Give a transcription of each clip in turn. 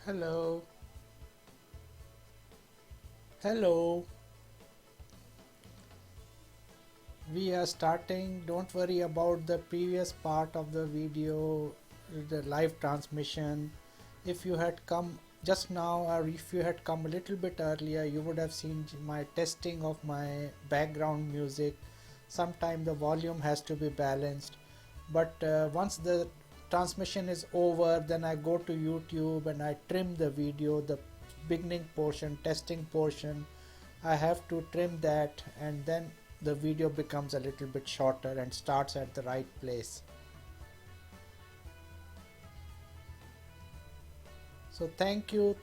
Hello, hello. We are starting. Don't worry about the previous part of the video, the live transmission. If you had come just now, or if you had come a little bit earlier, you would have seen my testing of my background music. Sometimes the volume has to be balanced, but once the transmission is over, then I go to YouTube and I trim the video, the beginning portion, testing portion. I have to trim that, and then the video becomes a little bit shorter and starts at the right place. So thank you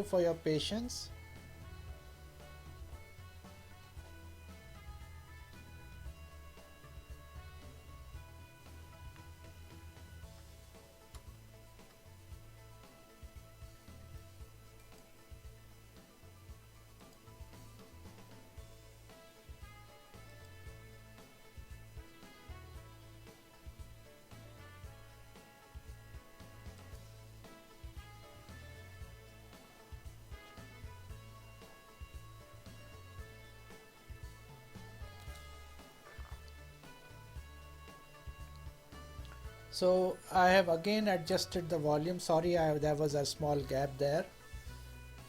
for your patience. So I have again adjusted the volume. Sorry, there was a small gap there.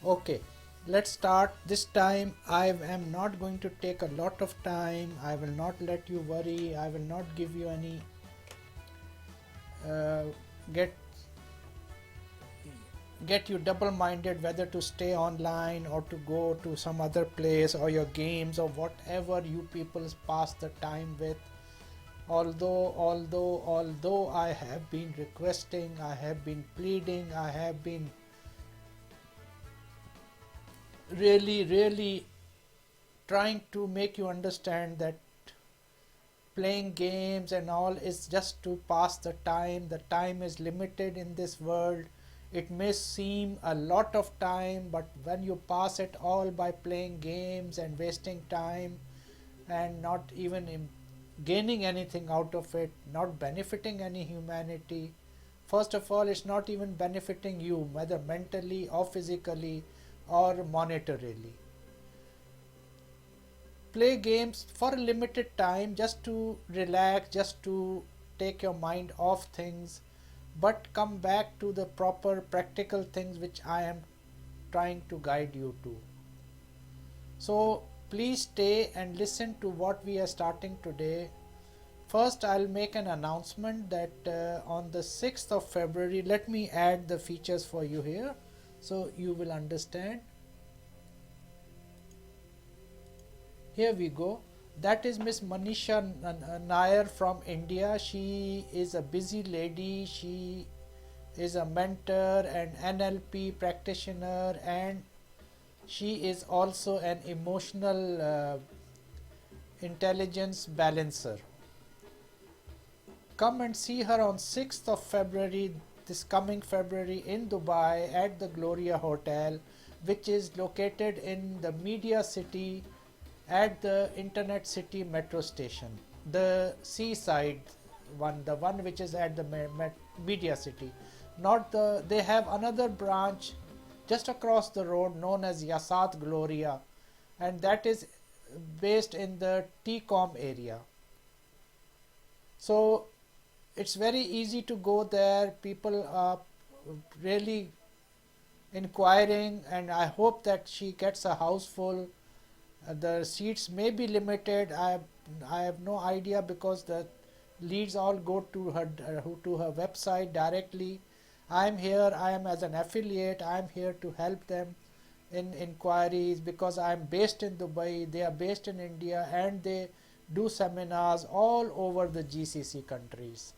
Okay, let's start. This time I am not going to take a lot of time. I will not let you worry. I will not give you any uh, get get you double-minded whether to stay online or to go to some other place or your games or whatever you people pass the time with. Although I have been requesting, I have been pleading, I have been really trying to make you understand that playing games and all is just to pass the time. The time is limited in this world. It may seem a lot of time, but when you pass it all by playing games and wasting time and not even gaining anything out of it, not benefiting any humanity, first of all, it's not even benefiting you, whether mentally or physically or monetarily. Play games for a limited time just to relax, just to take your mind off things, but come back to the proper practical things which I am trying to guide you to. So please stay and listen to what we are starting today. First, I'll make an announcement that on the 6th of February, let me add the features for you here so you will understand. Here we go. That is Miss Manisha Nair from India. She is a busy lady. She is a mentor and NLP practitioner, and she is also an emotional intelligence balancer. Come and see her on 6th of February, this coming February, in Dubai at the Gloria Hotel, which is located in the Media City at the Internet City metro station, the seaside one, the one which is at the Media City. Not the, they have another branch just across the road known as Yasat Gloria, and that is based in the TCOM area. So it's very easy to go there. People are really inquiring, and I hope that she gets a house full. The seats may be limited. I have no idea because the leads all go to her website directly. I am here. I am as an affiliate. I am here to help them in inquiries because I am based in Dubai. They are based in India, and they do seminars all over the GCC countries.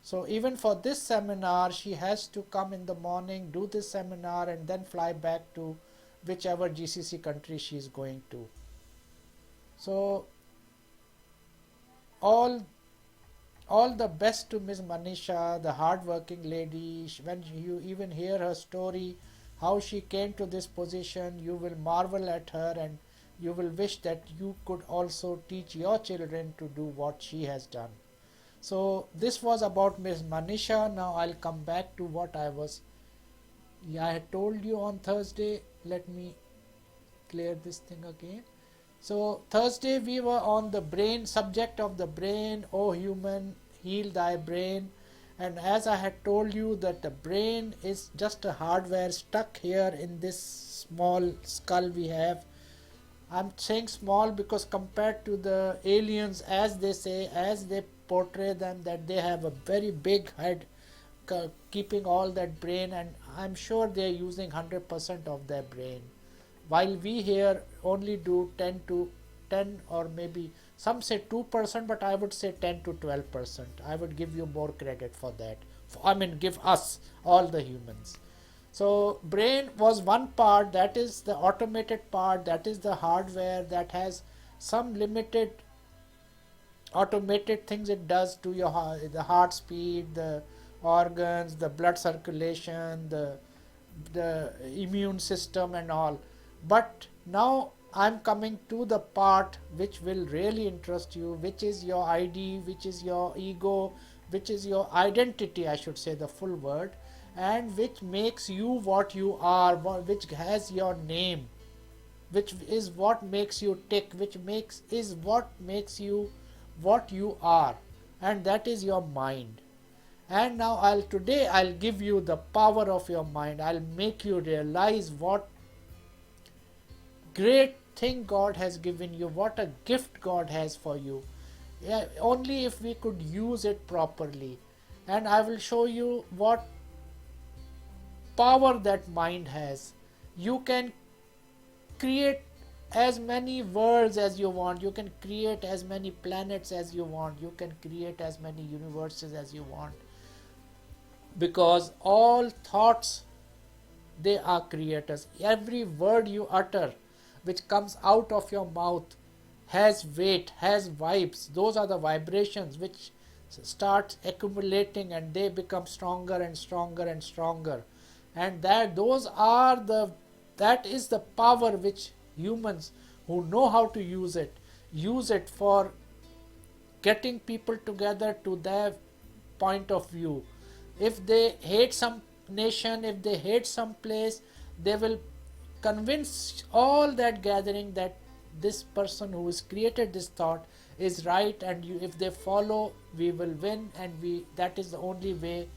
So even for this seminar, she has to come in the morning, do this seminar, and then fly back to whichever GCC country she is going to. So all all the best to Miss Manisha, the hard-working lady. When you even hear her story, how she came to this position, you will marvel at her, and you will wish that you could also teach your children to do what she has done. So this was about Miss Manisha. Now I'll come back to what I was Yeah, I had told you on Thursday. Let me clear this thing again. So Thursday we were on the brain, subject of the brain. O human, heal thy brain. And as I had told you that the brain is just a hardware stuck here in this small skull we have. I'm saying small because compared to the aliens, as they say, as they portray them, that they have a very big head keeping all that brain, and I'm sure they're using 100% of their brain, while we here only do 10 or maybe some say 2%, but I would say 10 to 12%. I would give you more credit for that. I mean, give us, all the humans. So brain was one part, that is the automated part, that is the hardware that has some limited automated things it does to your heart, the heart speed, the organs, the blood circulation, the immune system and all. But now I'm coming to the part which will really interest you, which is your ID, which is your ego, which is your identity, I should say the full word, and which makes you what you are, which has your name, which is what makes you tick, which makes is what makes you what you are, and that is your mind. And now I'll give you the power of your mind. I'll make you realize what great thing God has given you, what a gift God has for you. Yeah, only if we could use it properly. And I will show you what power that mind has. You can create as many worlds as you want, you can create as many planets as you want, you can create as many universes as you want, because all thoughts, they are creators. Every word you utter which comes out of your mouth has weight, has vibes. Those are the vibrations which start accumulating, and they become stronger and stronger and stronger. And that is the power which humans who know how to use it for getting people together to their point of view. If they hate some nation, if they hate some place, they will convince all that gathering that this person who has created this thought is right, and if they follow, we will win, and that is the only way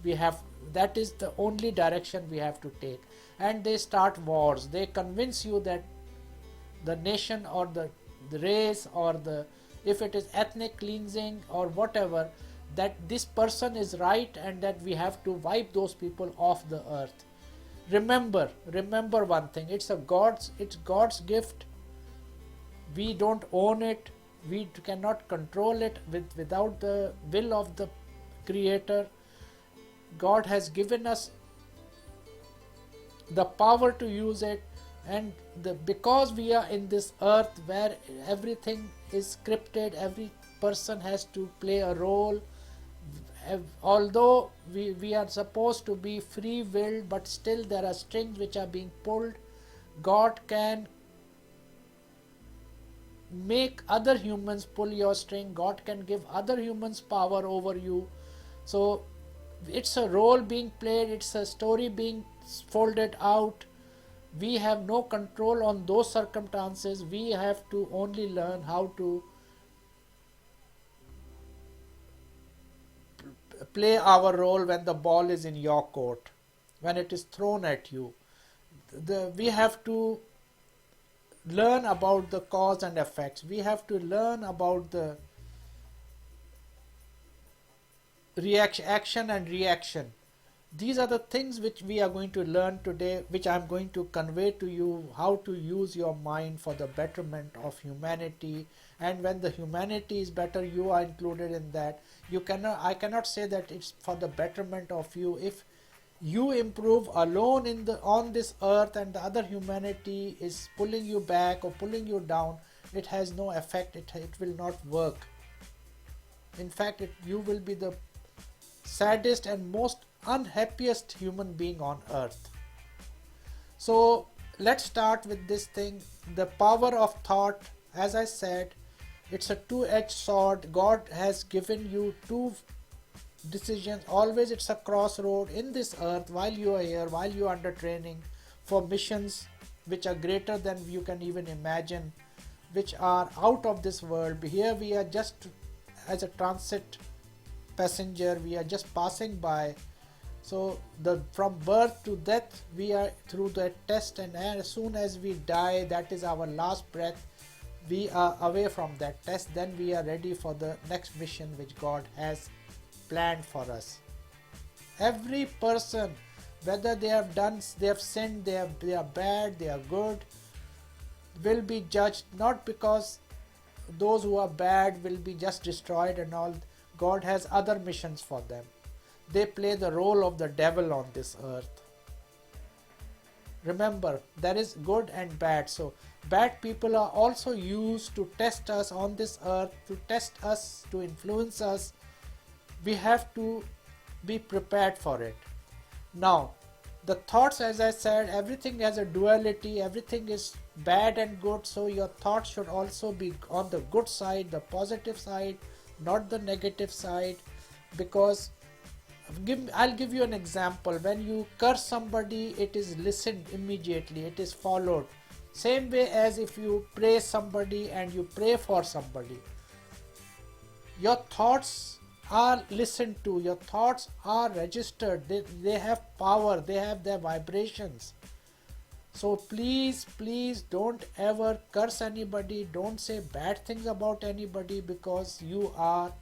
we have, that is the only direction we have to take. And they start wars. They convince you that the nation or the race or the, if it is ethnic cleansing or whatever, that this person is right and that we have to wipe those people off the earth. Remember one thing, it's God's gift. We don't own it, we cannot control it without the will of the creator. God has given us the power to use it, and because we are in this earth where everything is scripted, every person has to play a role. Although we are supposed to be free willed, but still there are strings which are being pulled. God can make other humans pull your string, God can give other humans power over you. So it's a role being played, it's a story being folded out. We have no control on those circumstances. We have to only learn how to play our role when the ball is in your court, when it is thrown at you. We have to learn about the cause and effects. We have to learn about the action and reaction. These are the things which we are going to learn today, which I am going to convey to you, how to use your mind for the betterment of humanity. And when the humanity is better, you are included in that. I cannot say that it's for the betterment of you. If you improve alone on this earth and the other humanity is pulling you back or pulling you down, it has no effect. It will not work. In fact, you will be the saddest and most unhappiest human being on earth. So let's start with this thing, the power of thought. As I said, it's a two-edged sword. God has given you two decisions. Always it's a crossroad in this earth while you are here, while you are under training for missions which are greater than you can even imagine, which are out of this world. Here we are just as a transit passenger, we are just passing by. So the from birth to death we are through the test, and as soon as we die, that is our last breath, we are away from that test. Then we are ready for the next mission which God has planned for us. Every person, whether they have done, they have sinned, they are bad, they are good, will be judged, not because those who are bad will be just destroyed and all. God has other missions for them. They play the role of the devil on this earth. Remember, there is good and bad. So bad people are also used to test us on this earth, to test us, to influence us. We have to be prepared for it. Now, the thoughts, as I said, everything has a duality, everything is bad and good, so your thoughts should also be on the good side, the positive side, not the negative side. Because I'll give you an example. When you curse somebody, it is listened immediately, it is followed. Same way as if you praise somebody and you pray for somebody, your thoughts are listened to, your thoughts are registered, they have power, they have their vibrations. So please don't ever curse anybody, don't say bad things about anybody, because you are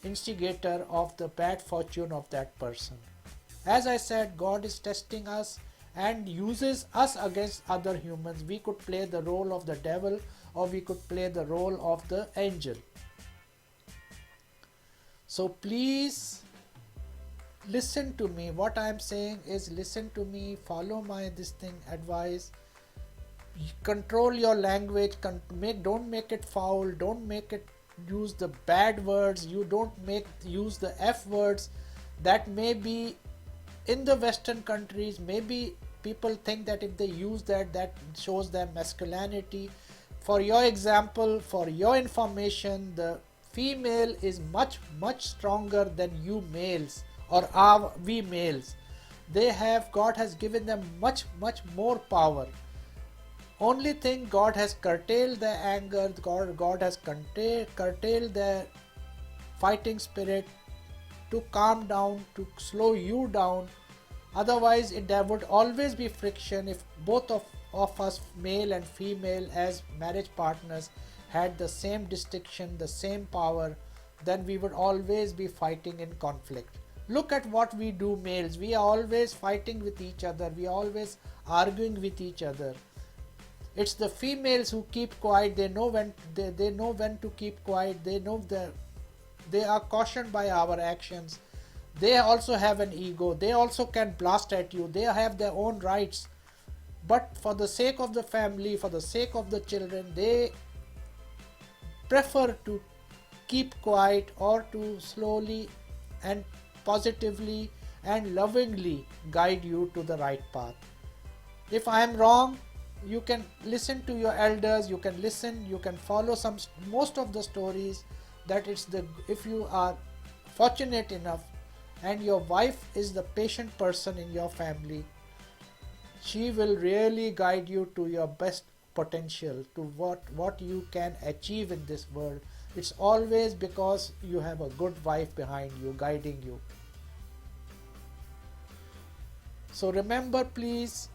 instigator of the bad fortune of that person. As I said, God is testing us and uses us against other humans. We could play the role of the devil, or we could play the role of the angel. So please listen to me. What I am saying is, listen to me, follow my advice. Control your language, don't make it foul, don't make it use the bad words, you don't use the F words. That may be in the Western countries, maybe people think that if they use that shows their masculinity. For your example, for your information, the female is much stronger than you males, or we males. God has given them much more power. Only thing, God has curtailed their anger, God has curtailed their fighting spirit to calm down, to slow you down. Otherwise there would always be friction. If both of us, male and female, as marriage partners had the same distinction, the same power, then we would always be fighting in conflict. Look at what we do, males. We are always fighting with each other, we are always arguing with each other. It's the females who keep quiet. They know when to keep quiet. They are cautioned by our actions. They also have an ego. They also can blast at you. They have their own rights. But for the sake of the family, for the sake of the children, they prefer to keep quiet, or to slowly and positively and lovingly guide you to the right path. If I am wrong, you can listen to your elders, you can follow most of the stories. That if you are fortunate enough and your wife is the patient person in your family, she will really guide you to your best potential, to what you can achieve in this world. It's always because you have a good wife behind you, guiding you. So remember, please,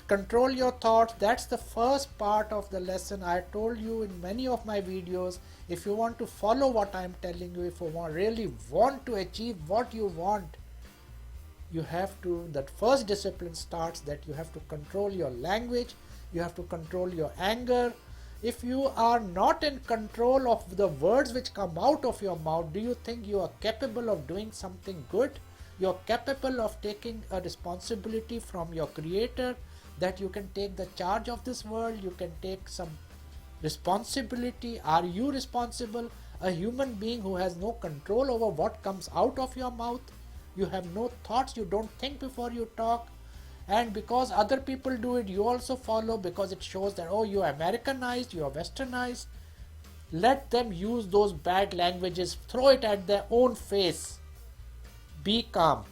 control your thoughts. That's the first part of the lesson. I told you in many of my videos, if you want to follow what I'm telling you, if you really want to achieve what you want, you have to, that first discipline starts that you have to control your language, you have to control your anger. If you are not in control of the words which come out of your mouth, do you think you are capable of doing something good? You're capable of taking a responsibility from your creator, that you can take the charge of this world, you can take some responsibility. Are you responsible? A human being who has no control over what comes out of your mouth, you have no thoughts, you don't think before you talk, and because other people do it, you also follow, because it shows that, oh, you are Americanized, you are westernized. Let them use those bad languages, throw it at their own face. Be calm.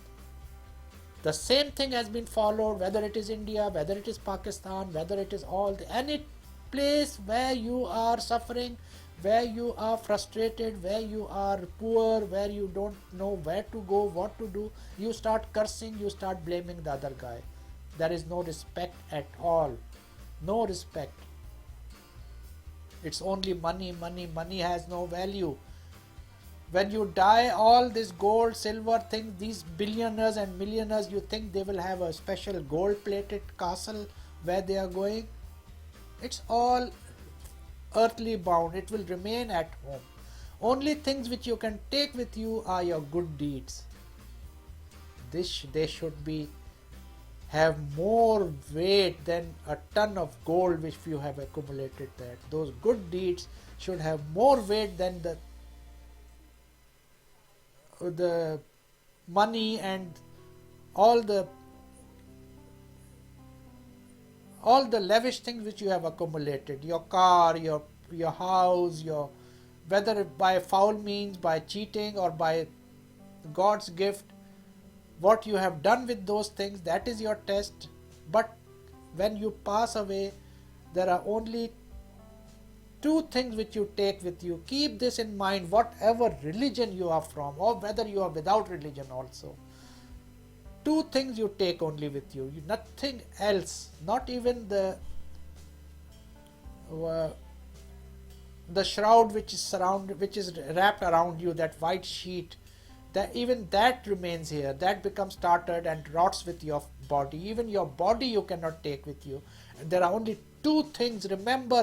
The same thing has been followed, whether it is India, whether it is Pakistan, whether it is any place where you are suffering, where you are frustrated, where you are poor, where you don't know where to go, what to do. You start cursing, you start blaming the other guy. There is no respect at all. No respect. It's only money, money, money has no value. When you die, all this gold, silver things, these billionaires and millionaires, you think they will have a special gold plated castle where they are going? It's all earthly bound. It will remain at home. Only things which you can take with you are your good deeds. They should be have more weight than a ton of gold which you have accumulated. That those good deeds should have more weight than the money and all the lavish things which you have accumulated, your car, your house, your whether by foul means, by cheating, or by God's gift, what you have done with those things, that is your test. But when you pass away, there are only two things which you take with you. Keep this in mind, whatever religion you are from, or whether you are without religion also. Two things you take only with you, nothing else, not even the shroud which is wrapped around you, that white sheet, that even that remains here, that becomes tarted and rots with your body. Even your body you cannot take with you. And there are only two things. Remember,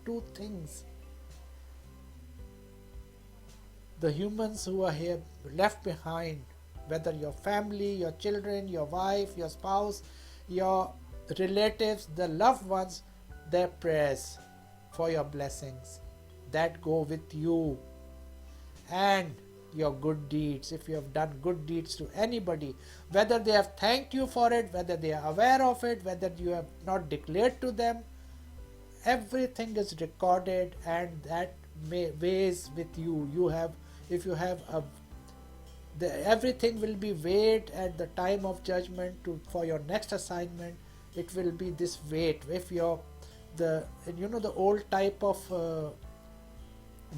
two things. The humans who are here left behind, whether your family, your children, your wife, your spouse, your relatives, the loved ones, their prayers for your blessings that go with you, and your good deeds. If you have done good deeds to anybody, whether they have thanked you for it, whether they are aware of it, whether you have not declared to them, everything is recorded, and that weighs with you. If you have everything will be weighed at the time of judgment for your next assignment. It will be this weight. If the old type of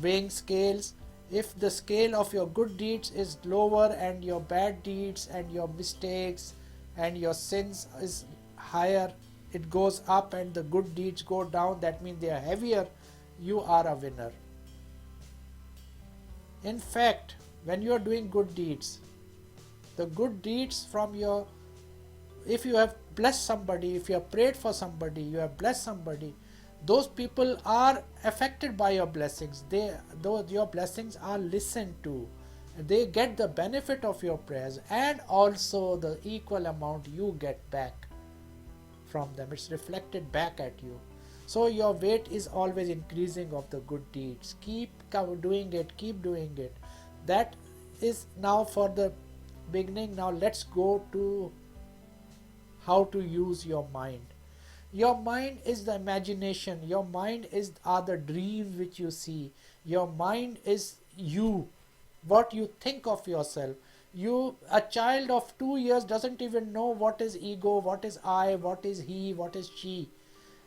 weighing scales, if the scale of your good deeds is lower and your bad deeds and your mistakes and your sins is higher, it goes up, and the good deeds go down, that means they are heavier, you are a winner. In fact, when you are doing good deeds, the good deeds if you have blessed somebody, if you have prayed for somebody, you have blessed somebody, those people are affected by your blessings. Your blessings are listened to. They get the benefit of your prayers, and also the equal amount you get back from them. It's reflected back at you. So your weight is always increasing of the good deeds. Keep doing it, keep doing it. That is now for the beginning. Now let's go to how to use your mind. Your mind is the imagination. Your mind are the dreams which you see. Your mind is you, what you think of yourself. A child of 2 years doesn't even know what is ego, what is I, what is he, what is she.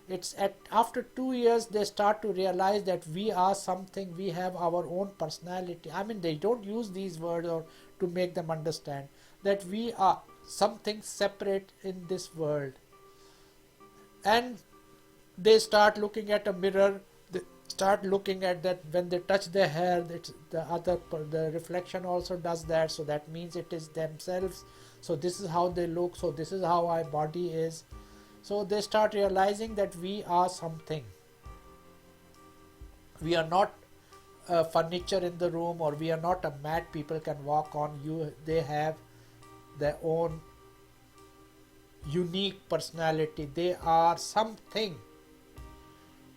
It's after 2 years they start to realize that we are something, we have our own personality. I mean, they don't use these words to make them understand that we are something separate in this world. And they start looking at a mirror, they start looking at that when they touch their hair, the reflection also does that, so that means it is themselves. So this is how they look, so this is how our body is. So they start realizing that we are something. We are not furniture in the room, or we are not a mat people can walk on. They have their own unique personality. They are something.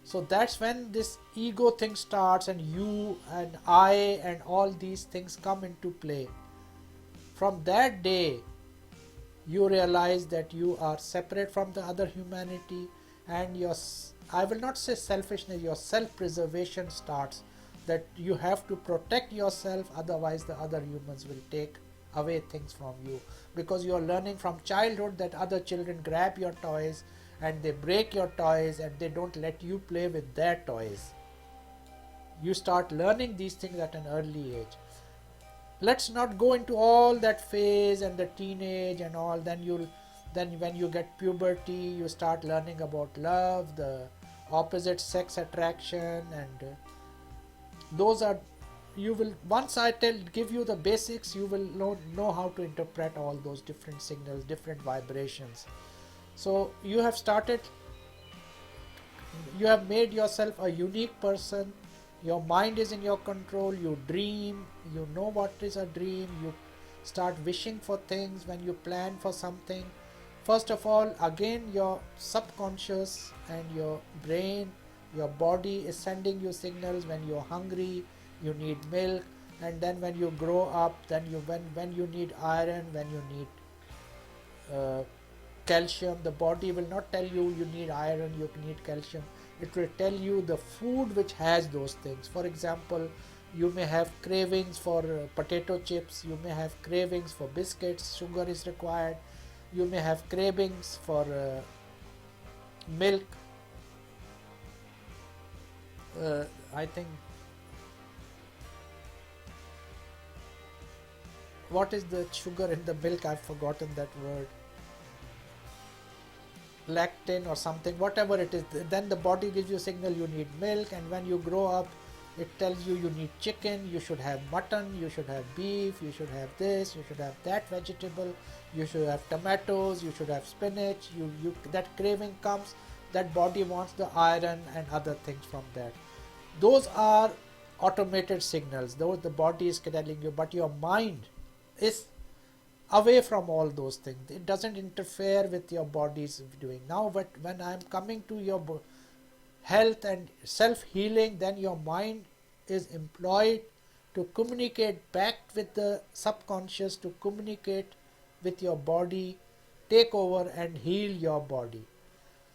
So that's when this ego thing starts, and you and I and all these things come into play. From that day, you realize that you are separate from the other humanity, and I will not say selfishness, your self-preservation starts. that you have to protect yourself, otherwise the other humans will take away things from you, because you are learning from childhood that other children grab your toys and they break your toys and they don't let you play with their toys. You start learning these things at an early age. Let's not go into all that phase and the teenage and all. Then when you get puberty, you start learning about love, the opposite sex attraction, and those are, you will, once I give you the basics, you will know how to interpret all those different signals, different vibrations. So you have made yourself a unique person. Your mind is in your control. You dream, you know what is a dream. You start wishing for things when you plan for something. First of all, again, your subconscious and your brain, your body is sending you signals. When you're hungry, you need milk, and then when you grow up, then when you need iron, when you need calcium, the body will not tell you you need iron, you need calcium. It will tell you the food which has those things. For example, you may have cravings for potato chips, you may have cravings for biscuits, sugar is required, you may have cravings for milk. I think, what is the sugar in the milk? I've forgotten that word. Lactin or something, whatever it is. Then the body gives you a signal you need milk, and when you grow up, it tells you need chicken, you should have mutton, you should have beef, you should have this, you should have that vegetable, you should have tomatoes, you should have spinach. That craving comes, that body wants the iron and other things from that. Those are automated signals, those the body is telling you, but your mind is away from all those things. It doesn't interfere with your body's doing. Now, but when I'm coming to your health and self-healing, then your mind is employed to communicate back with the subconscious, to communicate with your body, take over and heal your body.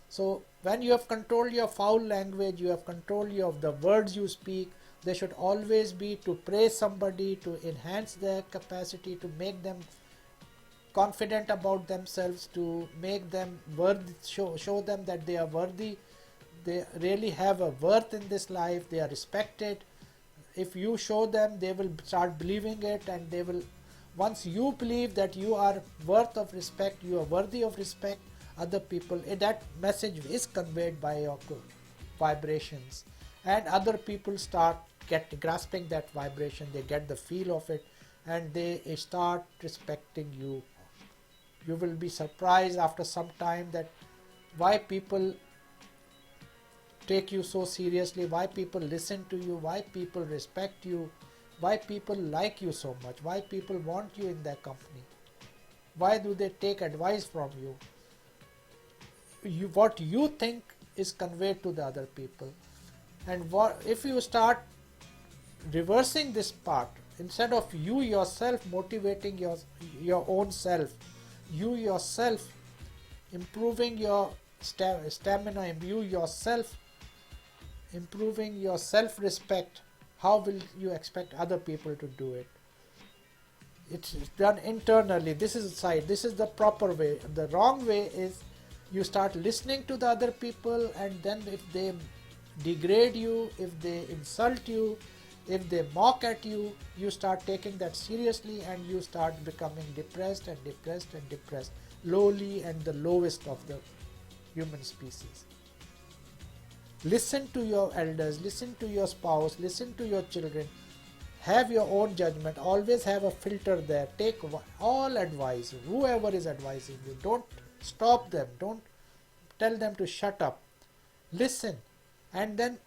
So when you have controlled your foul language, you have controlled the words you speak, they should always be to praise somebody, to enhance their capacity, to make them confident about themselves, to make them worthy, show them that they are worthy, they really have a worth in this life, they are respected. If you show them, they will start believing it, and they will, once you believe that you are worth of respect, you are worthy of respect, other people, that message is conveyed by your vibrations, and other people start grasping that vibration, they get the feel of it, and they start respecting you. You will be surprised after some time that why people take you so seriously, why people listen to you, why people respect you, why people like you so much, why people want you in their company, why do they take advice from you. What you think is conveyed to the other people. And if you start reversing this part, instead of you yourself motivating your own self, you yourself improving your stamina, you yourself improving your self-respect, how will you expect other people to do it? It's done internally. This is the proper way. The wrong way is you start listening to the other people, and then if they degrade you, if they insult you, if they mock at you, you start taking that seriously, and you start becoming depressed and depressed and depressed, lowly and the lowest of the human species. Listen to your elders, listen to your spouse, listen to your children, have your own judgment, always have a filter there, take all advice, whoever is advising you, don't stop them, don't tell them to shut up, listen, and then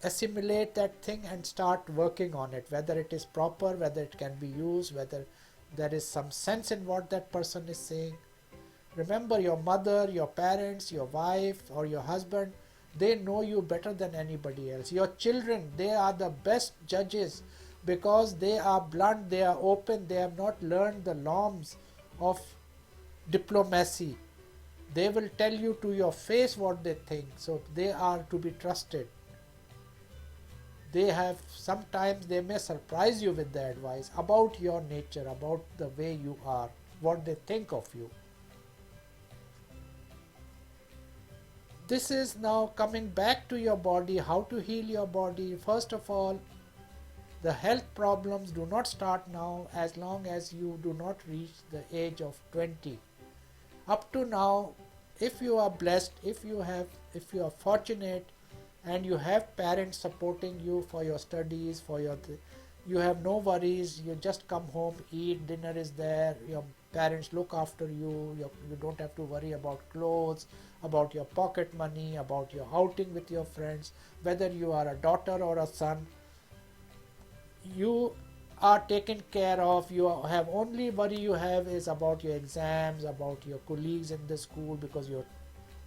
assimilate that thing and start working on it, whether it is proper, whether it can be used, whether there is some sense in what that person is saying. Remember, your mother, your parents, your wife or your husband, they know you better than anybody else. Your children, they are the best judges, because they are blunt, they are open, they have not learned the norms of diplomacy. They will tell you to your face what they think, so they are to be trusted. They have, sometimes they may surprise you with the advice about your nature, about the way you are, what they think of you. This is now coming back to your body, how to heal your body. First of all, the health problems do not start now as long as you do not reach the age of 20. Up to now, if you are blessed, if you are fortunate and you have parents supporting you for your studies, you have no worries, you just come home, eat, dinner is there, your parents look after you, you don't have to worry about clothes, about your pocket money, about your outing with your friends. Whether you are a daughter or a son, you are taken care of. You have, only worry you have is about your exams, about your colleagues in the school, because you're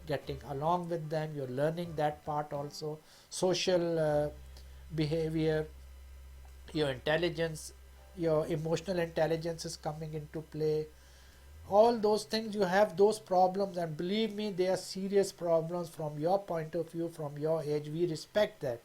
getting along with them, you're learning that part also. Social behavior, your intelligence, your emotional intelligence is coming into play. All those things, you have those problems, and believe me, they are serious problems from your point of view, from your age. We respect that.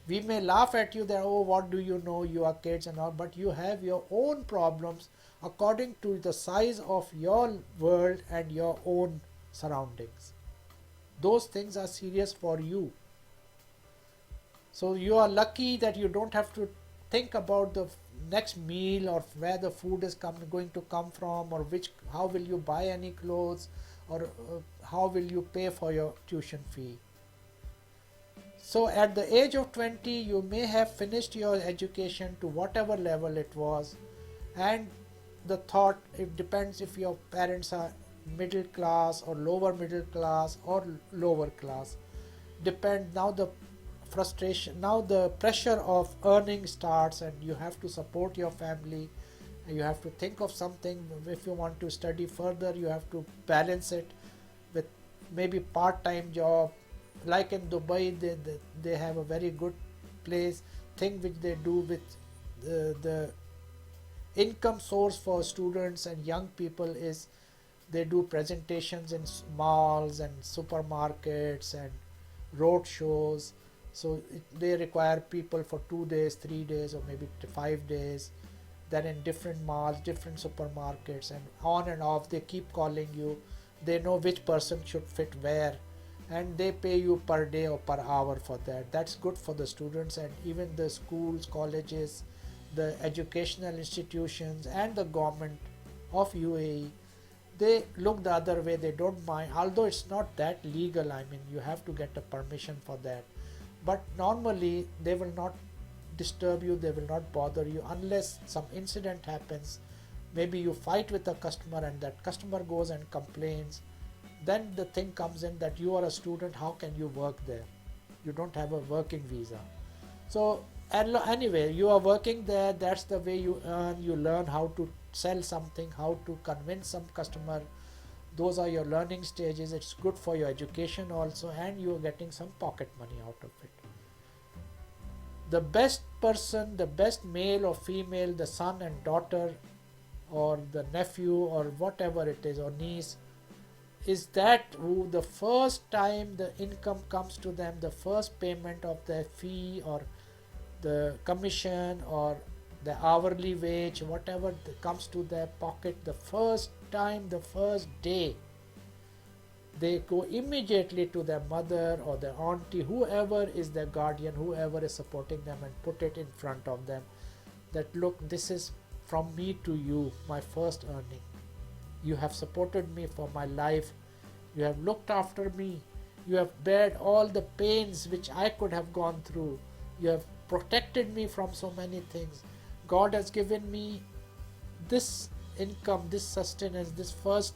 We may laugh at you that, oh, what do you know, you are kids and all, but you have your own problems according to the size of your world and your own surroundings. Those things are serious for you. So you are lucky that you don't have to think about the next meal, or where the food is going to come from, or how will you buy any clothes, or how will you pay for your tuition fee. So at the age of 20, you may have finished your education to whatever level it was, and the thought, it depends if your parents are middle class or lower middle class or lower class. Depend, now the frustration, now the pressure of earning starts, and you have to support your family, and you have to think of something. If you want to study further, you have to balance it with maybe part-time job. Like in Dubai, they have a very good place thing which they do with the income source for students and young people is they do presentations in malls and supermarkets and road shows. So they require people for 2 days, 3 days, or maybe 5 days. Then in different malls, different supermarkets, and on and off, they keep calling you. They know which person should fit where, and they pay you per day or per hour for that. That's good for the students, and even the schools, colleges, the educational institutions, and the government of UAE, they look the other way. They don't mind, although it's not that legal. I mean, you have to get a permission for that, but normally they will not disturb you, they will not bother you unless some incident happens. Maybe you fight with a customer and that customer goes and complains. Then the thing comes in that you are a student, how can you work there? You don't have a working visa. So anyway, you are working there, that's the way you earn. You learn how to sell something, how to convince some customer. Those are your learning stages. It's good for your education also, and you are getting some pocket money out of it. The best person, the best male or female, the son and daughter, or the nephew, or whatever it is, or niece, is that who the first time the income comes to them, the first payment of their fee or the commission or the hourly wage, whatever comes to their pocket, the first time, the first day, they go immediately to their mother or their auntie, whoever is their guardian, whoever is supporting them, and put it in front of them that, look, this is from me to you, my first earning. You have supported me for my life. You have looked after me. You have bared all the pains which I could have gone through. You have protected me from so many things. God has given me this income, this sustenance, this first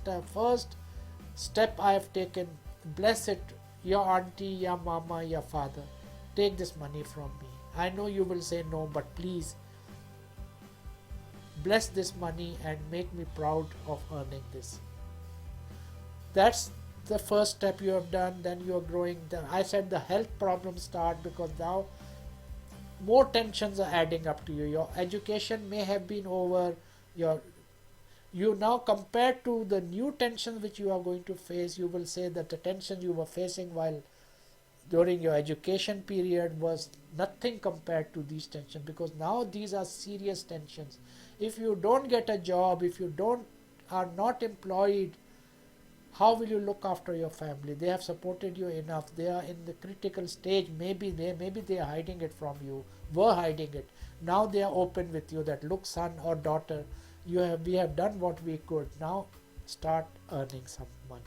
step I have taken. Bless it, your auntie, your mama, your father. Take this money from me. I know you will say no, but please bless this money and make me proud of earning this. That's the first step you have done. Then you are growing. I said the health problems start because now more tensions are adding up to you. Your education may have been over. You now, compared to the new tensions which you are going to face, you will say that the tensions you were facing while during your education period was nothing compared to these tensions, because now these are serious tensions. If you don't get a job, if you don't are not employed, how will you look after your family? They have supported you enough, they are in the critical stage, maybe they are hiding it from you, were hiding it. Now they are open with you that, look son or daughter, we have done what we could, now start earning some money.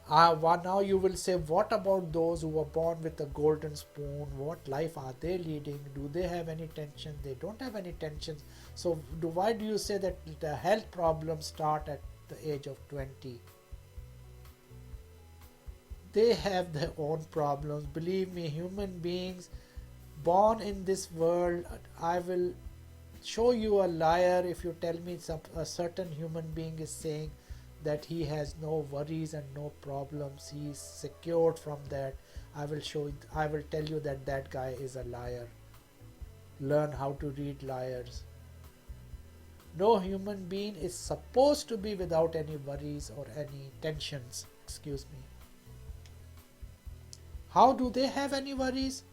Now you will say, what about those who were born with a golden spoon? What life are they leading? Do they have any tension? They don't have any tensions. So why do you say that the health problems start at the age of 20? They have their own problems. Believe me, human beings born in this world, I will show you a liar if you tell me a certain human being is saying that he has no worries and no problems, he is secured from that. I will tell you that that guy is a liar. Learn how to read liars. No human being is supposed to be without any worries or any tensions. Excuse me. How do they have any worries?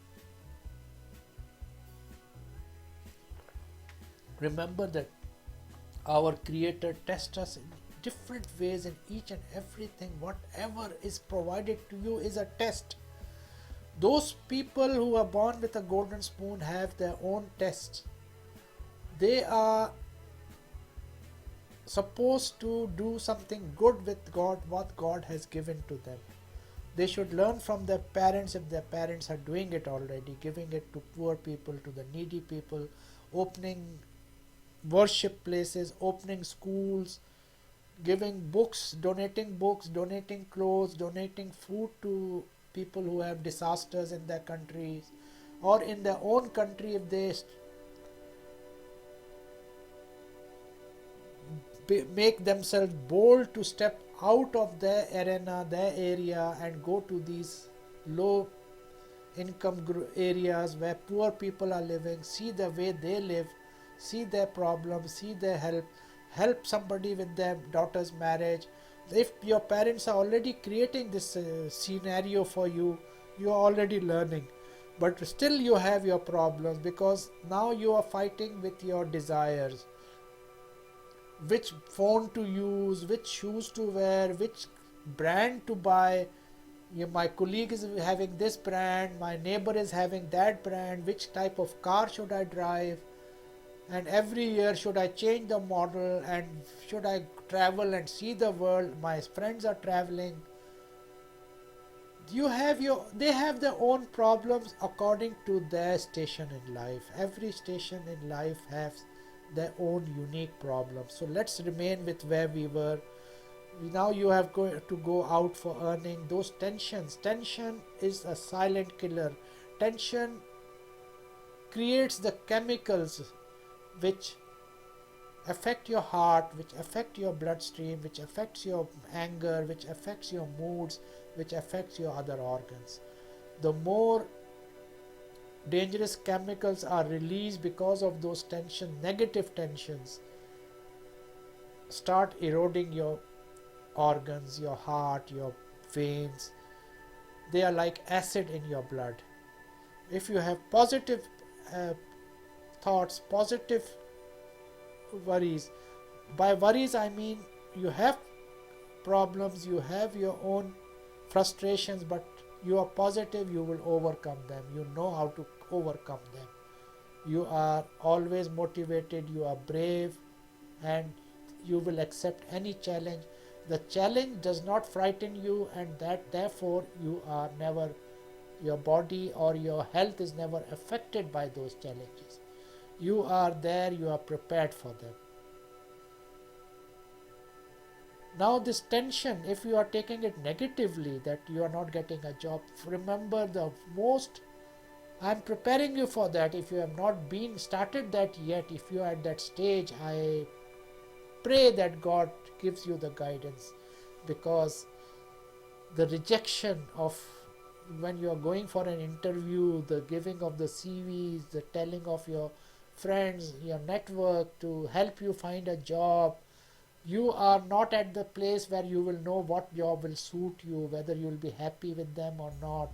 Remember that our Creator tests us in different ways in each and everything. Whatever is provided to you is a test. Those people who are born with a golden spoon have their own tests. They are supposed to do something good with God, what God has given to them. They should learn from their parents if their parents are doing it already, giving it to poor people, to the needy people, opening worship places, opening schools, giving books, donating clothes, donating food to people who have disasters in their countries, or in their own country if they make themselves bold to step out of their arena, their area, and go to these low income areas where poor people are living, see the way they live, see their problems, see their help somebody with their daughter's marriage. If your parents are already creating this scenario for you, you are already learning. But still you have your problems, because now you are fighting with your desires. Which phone to use, which shoes to wear, which brand to buy. My colleague is having this brand, my neighbor is having that brand, which type of car should I drive, and every year should I change the model, and should I travel and see the world, my friends are traveling. They have their own problems according to their station in life. Every station in life has their own unique problems. So let's remain with where we were. Now you have to go out for earning. Those tension is a silent killer. Tension creates the chemicals which affect your heart, which affect your bloodstream, which affects your anger, which affects your moods, which affects your other organs. The more dangerous chemicals are released because of those negative tensions start eroding your organs, your heart, your veins. They are like acid in your blood. If you have positive thoughts, positive worries, by worries I mean you have problems, you have your own frustrations, but you are positive, you will overcome them. You know how to overcome them. You are always motivated, you are brave, and you will accept any challenge. The challenge does not frighten you, and that therefore your body or your health is never affected by those challenges. You are there, you are prepared for them. Now this tension, if you are taking it negatively, that you are not getting a job, remember I am preparing you for that. If you have not started that yet, if you are at that stage, I pray that God gives you the guidance, because the rejection of when you are going for an interview, the giving of the CVs, the telling of your friends, your network to help you find a job, You are not at the place where you will know what job will suit you, whether you will be happy with them or not.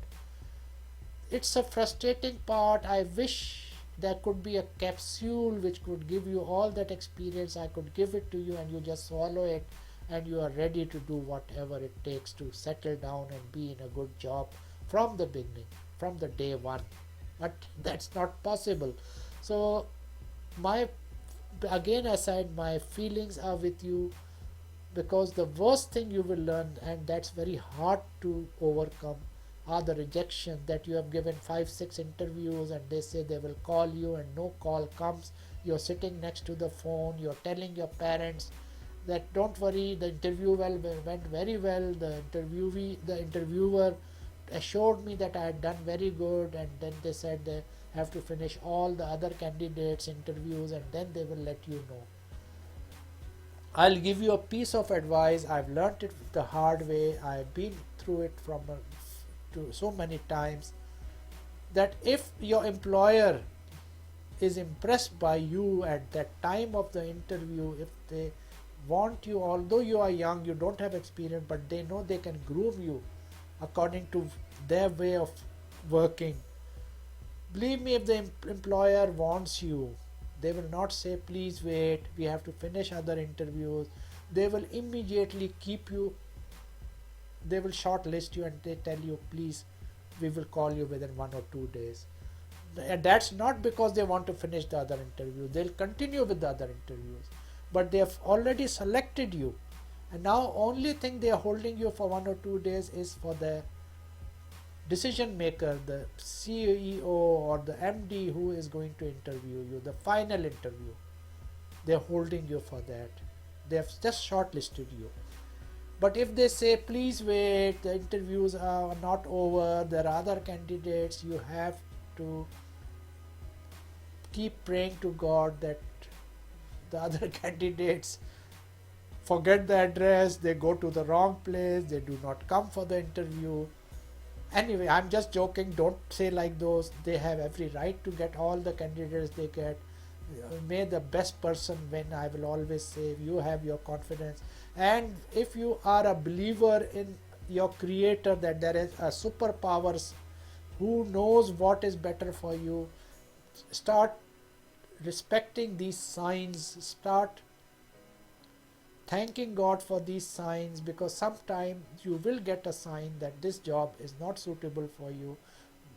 It's a frustrating part. I wish there could be a capsule which could give you all that experience. I could give it to you and you just swallow it and you are ready to do whatever it takes to settle down and be in a good job from the beginning, from the day one. But that's not possible. So my again I said my feelings are with you, because the worst thing you will learn, and that's very hard to overcome, are the rejection that you have given 5 6 interviews and they say they will call you and no call comes. You're sitting next to the phone, you're telling your parents that don't worry, the interview went very well, the interviewer assured me that I had done very good, and then they said they have to finish all the other candidates interviews and then they will let you know. I'll give you a piece of advice. I've learnt it the hard way. I've been through it to so many times, that if your employer is impressed by you at that time of the interview, if they want you, although you are young, you don't have experience, but they know they can groom you according to their way of working. Believe me, if the employer wants you, they will not say, please wait, we have to finish other interviews. They will immediately keep you, they will shortlist you and they tell you, please, we will call you within 1 or 2 days. And that's not because they want to finish the other interview. They'll continue with the other interviews. But they have already selected you. And now only thing they are holding you for 1 or 2 days is for the decision maker, the CEO or the MD who is going to interview you, the final interview. They're holding you for that. They have just shortlisted you. But if they say, please wait, the interviews are not over, there are other candidates, you have to keep praying to God that the other candidates forget the address, they go to the wrong place, they do not come for the interview. Anyway, I'm just joking. Don't say like those. They have every right to get all the candidates they get. May the best person win. I will always say, you have your confidence. And if you are a believer in your creator, that there is a superpowers who knows what is better for you, start respecting these signs. Start thanking God for these signs, because sometime you will get a sign that this job is not suitable for you,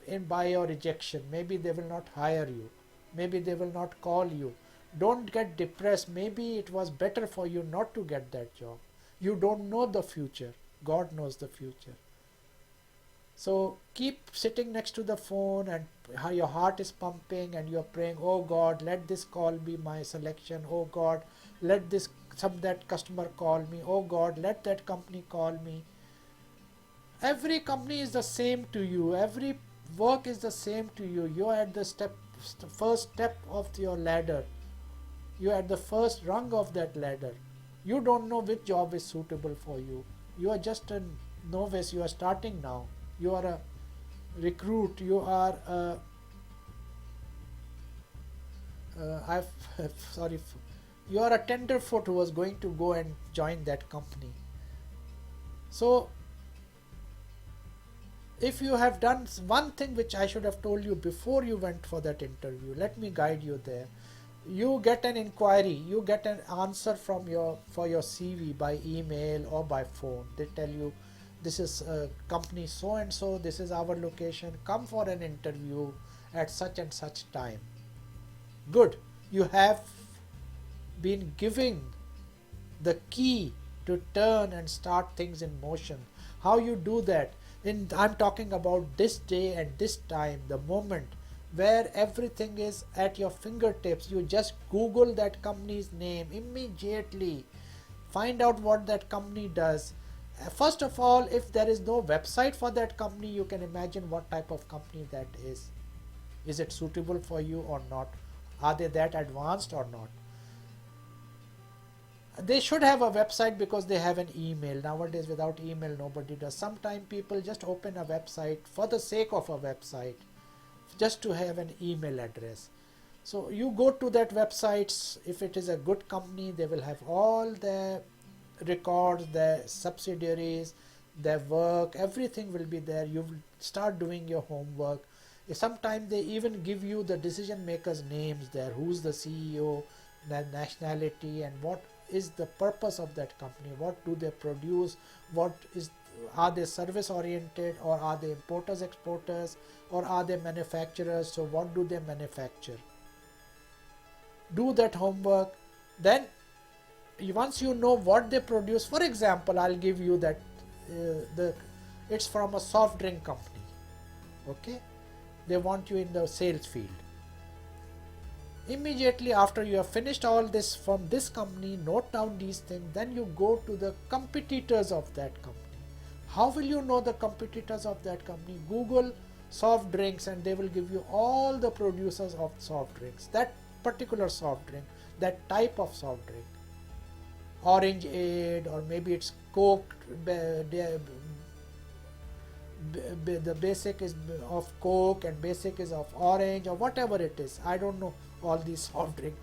and by your rejection maybe they will not hire you, maybe they will not call you. Don't get depressed. Maybe it was better for you not to get that job. You don't know the future. God knows the future. So keep sitting next to the phone and how your heart is pumping and you're praying, oh God, let this call be my selection. Oh God, let that customer call me. Oh God, let that company call me. Every company is the same to you. Every work is the same to you. You're at the first step of your ladder. You're at the first rung of that ladder. You don't know which job is suitable for you. You are just a novice. You are starting now. You are a recruit. You are a sorry, you are a tenderfoot who was going to go and join that company. So if you have done one thing which I should have told you before you went for that interview, let me guide you there. You get an inquiry, you get an answer for your CV by email or by phone. They tell you, this is company so and so, this is our location, come for an interview at such and such time. Good, you have been giving the key to turn and start things in motion. How you do that? I'm talking about this day and this time, the moment where everything is at your fingertips. You just Google that company's name immediately. Find out what that company does. First of all, if there is no website for that company, you can imagine what type of company that is. Is it suitable for you or not? Are they that advanced or not? They should have a website because they have an email. Nowadays, without email, nobody does. Sometimes people just open a website for the sake of a website, just to have an email address. So you go to that websites. If it is a good company, they will have all their records, their subsidiaries, their work, everything will be there. You will start doing your homework. Sometimes they even give you the decision makers' names there, who's the CEO, their nationality, and what is the purpose of that company, what do they produce, what is, are they service oriented, or are they importers exporters, or are they manufacturers, so what do they manufacture. Do that homework. Then once you know what they produce, for example, I'll give you that the it's from a soft drink company. Okay, they want you in the sales field. Immediately after you have finished all this from this company, note down these things, then you go to the competitors of that company. How will you know the competitors of that company? Google soft drinks and they will give you all the producers of soft drinks, that particular soft drink, that type of soft drink. Orange Aid, or maybe it's Coke, the basic is of Coke and basic is of orange, or whatever it is. I don't know all these soft drinks.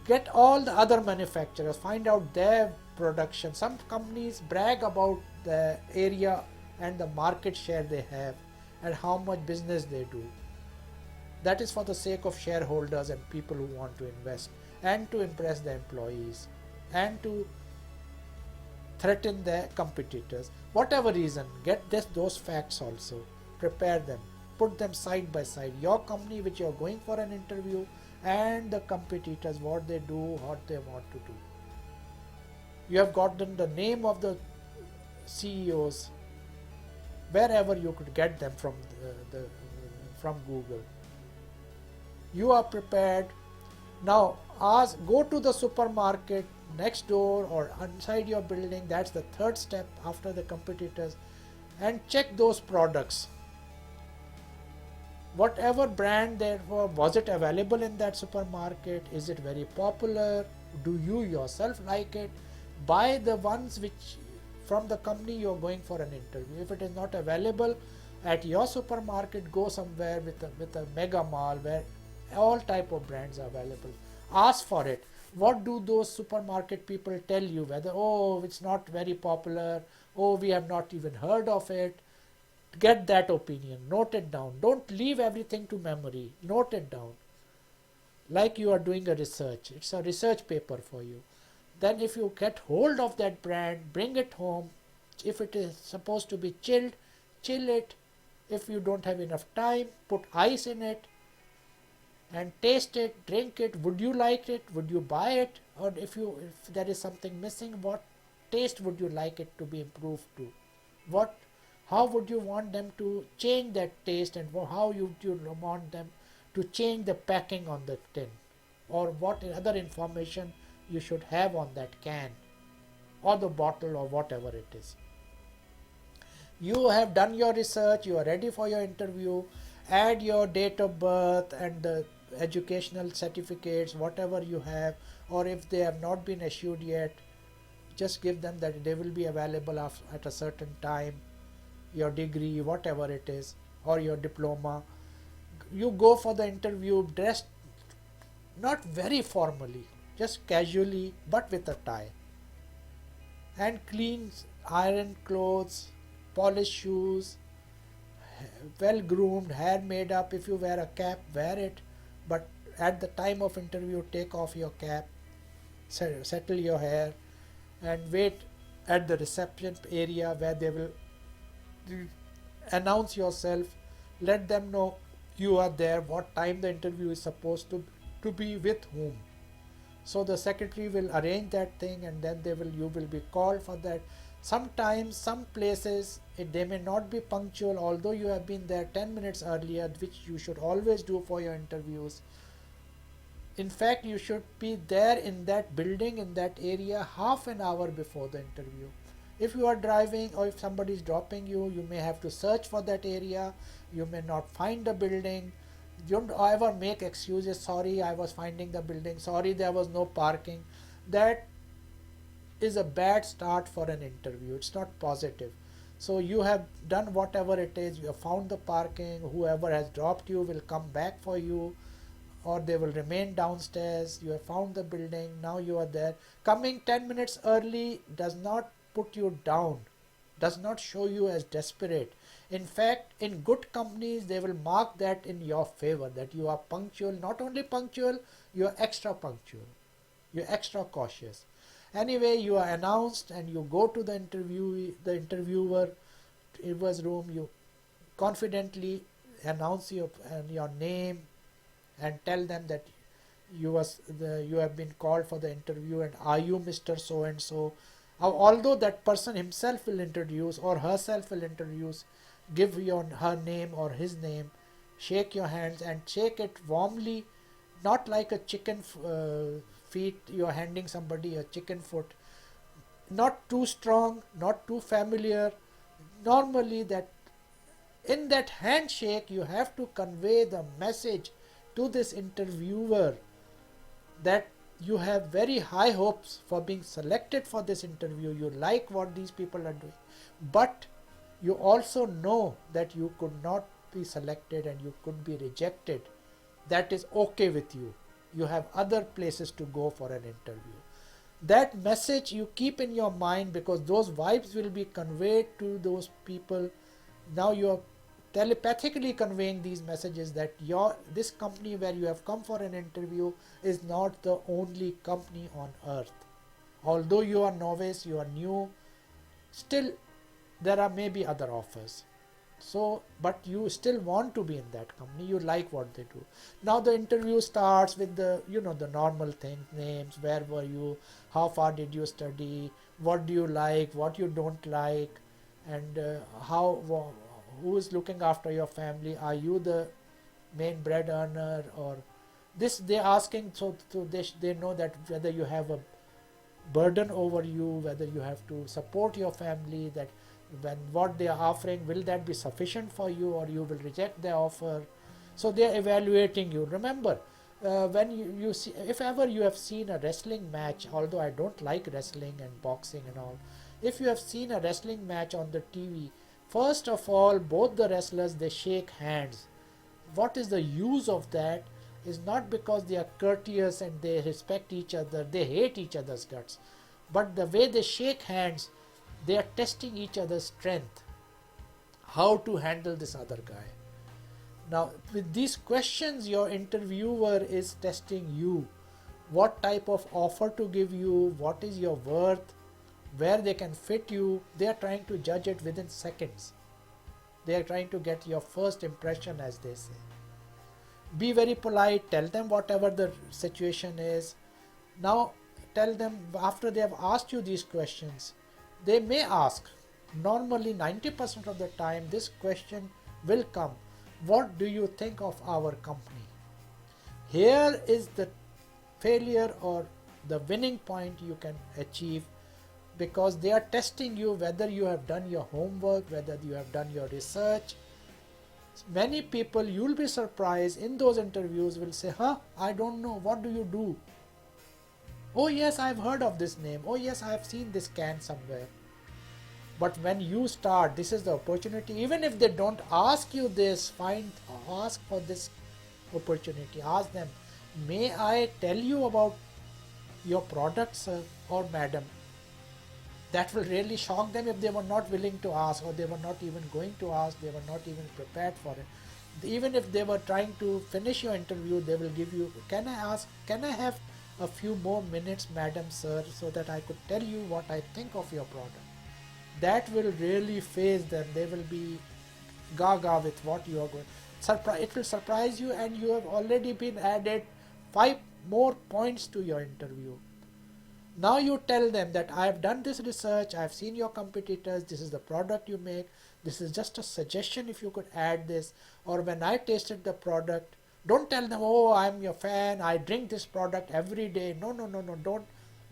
Get all the other manufacturers, find out their production. Some companies brag about the area and the market share they have and how much business they do. That is for the sake of shareholders and people who want to invest, and to impress the employees, and to threaten their competitors. Whatever reason, get those facts also. Prepare them. Put them side by side. Your company which you are going for an interview and the competitors, what they do, what they want to do. You have gotten the name of the CEOs, wherever you could get them from Google. You are prepared. Now go to the supermarket next door or inside your building. That's the third step after the competitors, and check those products. Whatever brand there was it available in that supermarket? Is it very popular? Do you yourself like it? Buy the ones which from the company you're going for an interview. If it is not available at your supermarket, go somewhere with a mega mall where all type of brands are available. Ask for it. What do those supermarket people tell you? Whether, oh, it's not very popular, oh, we have not even heard of it. Get that opinion, note it down. Don't leave everything to memory. Note it down. Like you are doing a research. It's a research paper for you. Then if you get hold of that brand, bring it home. If it is supposed to be chilled, chill it. If you don't have enough time, put ice in it and taste it, drink it. Would you like it? Would you buy it? Or if there is something missing, what taste would you like it to be improved to? How would you want them to change that taste, and how would you want them to change the packing on the tin, or what other information you should have on that can or the bottle or whatever it is. You have done your research, you are ready for your interview. Add your date of birth and the educational certificates, whatever you have, or if they have not been issued yet, just give them that they will be available at a certain time. Your degree, whatever it is, or your diploma. You go for the interview dressed not very formally, just casually, but with a tie, and clean iron clothes, polished shoes, well groomed, hair made up. If you wear a cap, wear it, but at the time of interview, take off your cap, settle your hair, and wait at the reception area where they will announce yourself. Let them know you are there, what time the interview is supposed to be, with whom. So the secretary will arrange that thing, and then you will be called for that. Sometimes some places they may not be punctual, although you have been there 10 minutes earlier, which you should always do for your interviews. In fact, you should be there in that building, in that area, half an hour before the interview. If you are driving or if somebody is dropping you, you may have to search for that area. You may not find the building. Don't ever make excuses. Sorry, I was finding the building. Sorry, there was no parking. That is a bad start for an interview. It's not positive. So you have done whatever it is. You have found the parking. Whoever has dropped you will come back for you. or they will remain downstairs. You have found the building, now you are there. Coming 10 minutes early does not put you down, does not show you as desperate. In fact, in good companies, they will mark that in your favor, that you are punctual. Not only punctual, you are extra punctual, you're extra cautious. Anyway, you are announced and you go to the interviewer's room. You confidently announce your name and tell them that you have been called for the interview, and are you Mr. So and so. Although that person himself will introduce or herself will introduce, give her name or his name, shake your hands and shake it warmly, not like a chicken feet. You are handing somebody a chicken foot, not too strong, not too familiar. Normally, that in that handshake you have to convey the message to this interviewer that you have very high hopes for being selected for this interview. You like what these people are doing, but you also know that you could not be selected and you could be rejected. That is okay with you. You have other places to go for an interview. That message you keep in your mind, because those vibes will be conveyed to those people. Now you are telepathically conveying these messages that this company where you have come for an interview is not the only company on earth. Although you are novice, you are new, still there are maybe other offers. So, but you still want to be in that company, you like what they do. Now the interview starts with the normal things: names, where were you, how far did you study, what do you like, what you don't like, and who is looking after your family, are you the main bread earner, or this they're asking, so they know that whether you have a burden over you, whether you have to support your family, that when what they are offering, will that be sufficient for you, or you will reject the offer. So they are evaluating you. Remember, when you see, if ever you have seen a wrestling match, although I don't like wrestling and boxing and all, if you have seen a wrestling match on the TV, first of all, both the wrestlers, they shake hands. What is the use of that? Is not because they are courteous and they respect each other, they hate each other's guts, but the way they shake hands, they are testing each other's strength, how to handle this other guy. Now, with these questions, your interviewer is testing you, what type of offer to give you, what is your worth, where they can fit you. They are trying to judge it within seconds. They are trying to get your first impression, as they say. Be very polite, tell them whatever the situation is. Now tell them, after they have asked you these questions, they may ask, normally 90% of the time this question will come, what do you think of our company? Here is the failure or the winning point you can achieve, because they are testing you whether you have done your homework, whether you have done your research. Many people, you'll be surprised, in those interviews will say, I don't know, what do you do? Oh yes, I've heard of this name. Oh yes, I have seen this can somewhere. But when you start, this is the opportunity. Even if they don't ask you this, ask for this opportunity. Ask them, may I tell you about your product, sir or madam? That will really shock them if they were not willing to ask, or they were not even going to ask, they were not even prepared for it. Even if they were trying to finish your interview, they will give you, can I have a few more minutes, madam, sir, so that I could tell you what I think of your product. That will really faze them. They will be gaga with what you are going. It will surprise you, and you have already been added 5 more points to your interview. Now you tell them that I have done this research, I have seen your competitors, this is the product you make, this is just a suggestion if you could add this, or when I tasted the product. Don't tell them, oh, I'm your fan, I drink this product every day. No, don't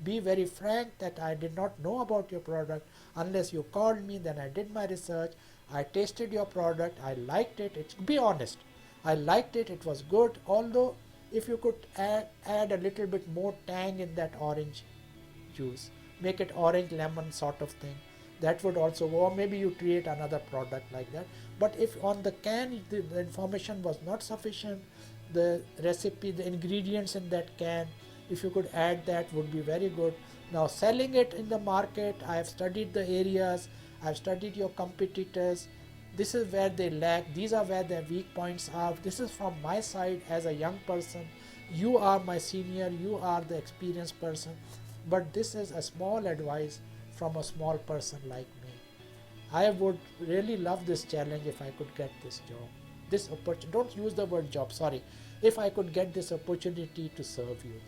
be very frank that I did not know about your product unless you called me, then I did my research, I tasted your product, I liked it. Be honest, I liked it, it was good, although if you could add a little bit more tang in that orange juice, make it orange lemon sort of thing, that would also, or maybe you create another product like that. But if on the can the information was not sufficient, the recipe, the ingredients in that can. If you could add that, would be very good. Now selling it in the market, I have studied the areas, I have studied your competitors. This is where they lack, these are where their weak points are. This is from my side as a young person. You are my senior, you are the experienced person, but this is a small advice from a small person like me. I would really love this challenge if I could get this job. This opportunity, don't use the word job, sorry. If I could get this opportunity to serve you.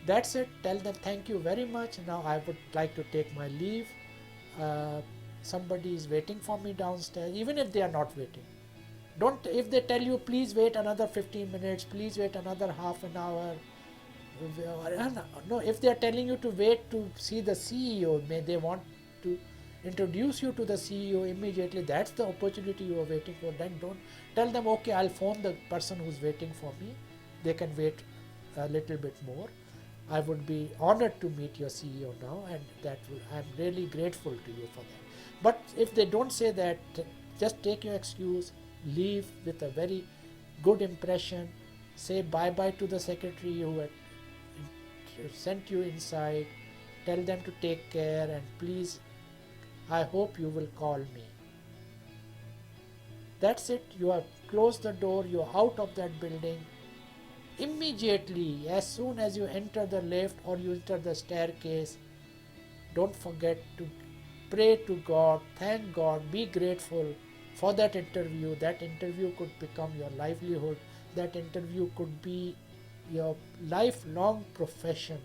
That's it. Tell them thank you very much. Now I would like to take my leave. Uh, Somebody is waiting for me downstairs, even if they are not waiting. Don't, if they tell you please wait another 15 minutes, please wait another half an hour. No, if they are telling you to wait to see the CEO, may they want to introduce you to the CEO immediately, that's the opportunity you are waiting for. Then don't tell them, okay, I'll phone the person who's waiting for me. They can wait a little bit more. I would be honored to meet your CEO now, and I'm really grateful to you for that. But if they don't say that, just take your excuse, leave with a very good impression, say bye bye to the secretary who had sent you inside, tell them to take care, and please, I hope you will call me. That's it. You have closed the door, you are out of that building. Immediately, as soon as you enter the lift or you enter the staircase, don't forget to pray to God, thank God, be grateful for that interview. That interview could become your livelihood. That interview could be your lifelong profession.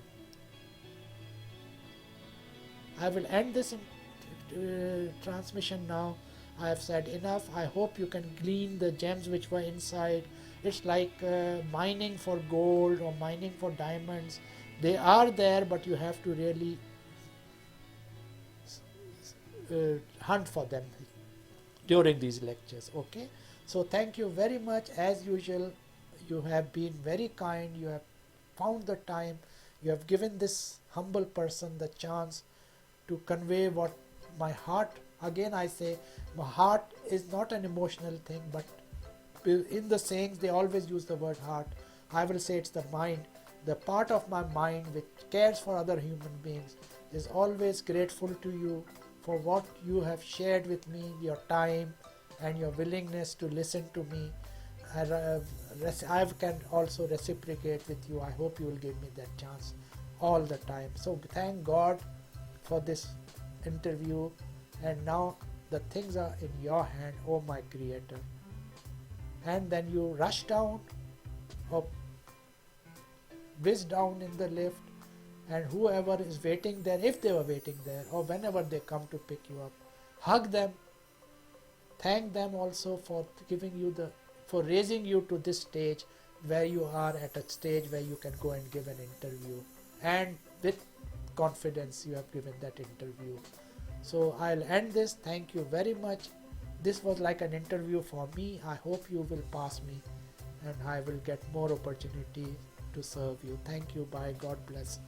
I will end this transmission now. I have said enough. I hope you can glean the gems which were inside. It's like mining for gold or mining for diamonds. They are there, but you have to really hunt for them during these lectures. Okay, so thank you very much. As usual, you have been very kind. You have found the time. You have given this humble person the chance to convey what my heart, again I say, my heart is not an emotional thing, but in the sayings they always use the word heart. I will say it's the mind, the part of my mind which cares for other human beings, is always grateful to you for what you have shared with me, your time and your willingness to listen to me. I can also reciprocate with you. I hope you will give me that chance all the time. So thank God for this interview, and now the things are in your hand, oh my Creator. And then you rush down or whiz down in the lift, and whoever is waiting there, if they were waiting there, or whenever they come to pick you up, hug them, thank them also for giving you for raising you to this stage where you are at a stage where you can go and give an interview, and with confidence you have given that interview. So I'll end this. Thank you very much. This was like an interview for me. I hope you will pass me and I will get more opportunity to serve you. Thank you. Bye. God bless.